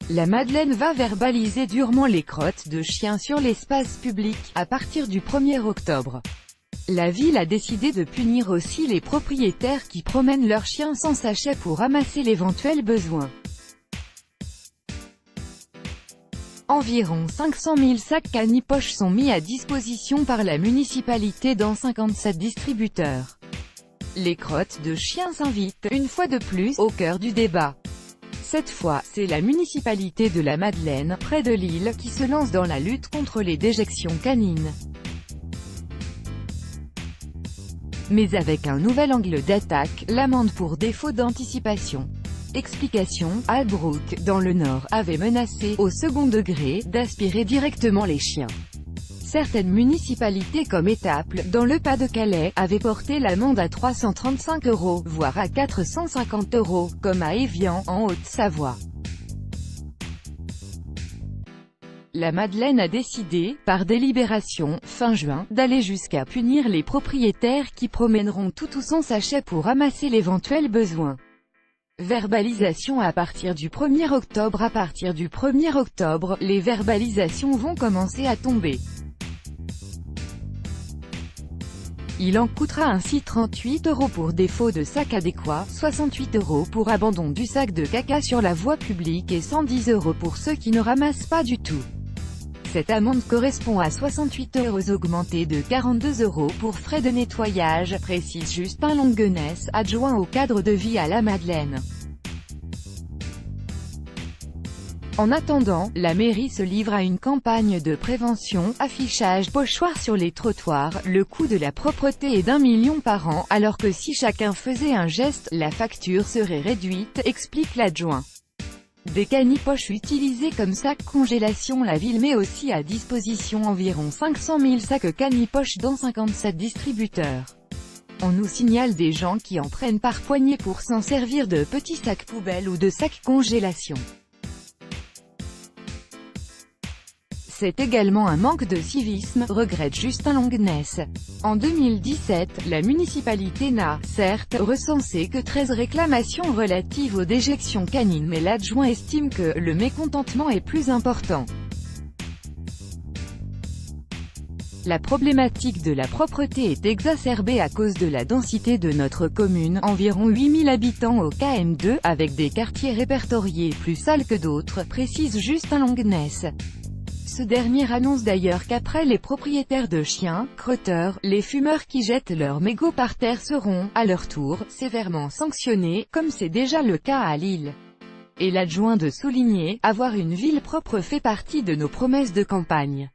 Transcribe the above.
La Madeleine va verbaliser durement les crottes de chiens sur l'espace public, à partir du 1er octobre. La ville a décidé de punir aussi les propriétaires qui promènent leurs chiens sans sachet pour ramasser l'éventuel besoin. Environ 500 000 sacs canipoches sont mis à disposition par la municipalité dans 57 distributeurs. Les crottes de chiens s'invitent, une fois de plus, au cœur du débat. Cette fois, c'est la municipalité de la Madeleine, près de Lille, qui se lance dans la lutte contre les déjections canines. Mais avec un nouvel angle d'attaque, l'amende pour défaut d'anticipation. Explication, Albrook, dans le Nord, avait menacé, au second degré, d'aspirer directement les chiens. Certaines municipalités comme Étaples, dans le Pas-de-Calais, avaient porté l'amende à 335 €, voire à 450 €, comme à Évian, en Haute-Savoie. La Madeleine a décidé, par délibération, fin juin, d'aller jusqu'à punir les propriétaires qui promèneront tout ou sans sachet pour ramasser l'éventuel besoin. Verbalisation à partir du 1er octobre. À partir du 1er octobre, les verbalisations vont commencer à tomber. Il en coûtera ainsi 38 € pour défaut de sac adéquat, 68 € pour abandon du sac de caca sur la voie publique et 110 € pour ceux qui ne ramassent pas du tout. Cette amende correspond à 68 € augmentés de 42 € pour frais de nettoyage, précise Justin Longuenesse, adjoint au cadre de vie à la Madeleine. En attendant, la mairie se livre à une campagne de prévention, affichage, pochoir sur les trottoirs. Le coût de la propreté est d'1 million par an, alors que si chacun faisait un geste, la facture serait réduite, explique l'adjoint. Des canipoches utilisés comme sacs congélation. La ville met aussi à disposition environ 500 000 sacs canipoches dans 57 distributeurs. On nous signale des gens qui en prennent par poignée pour s'en servir de petits sacs poubelles ou de sacs congélation. C'est également un manque de civisme, regrette Justin Longuenesse. En 2017, la municipalité n'a, certes, recensé que 13 réclamations relatives aux déjections canines, mais l'adjoint estime que le mécontentement est plus important. La problématique de la propreté est exacerbée à cause de la densité de notre commune, environ 8000 habitants au KM2, avec des quartiers répertoriés plus sales que d'autres, précise Justin Longuenesse. Ce dernier annonce d'ailleurs qu'après les propriétaires de chiens, crotteurs, les fumeurs qui jettent leurs mégots par terre seront, à leur tour, sévèrement sanctionnés, comme c'est déjà le cas à Lille. Et l'adjoint de souligner, avoir une ville propre fait partie de nos promesses de campagne.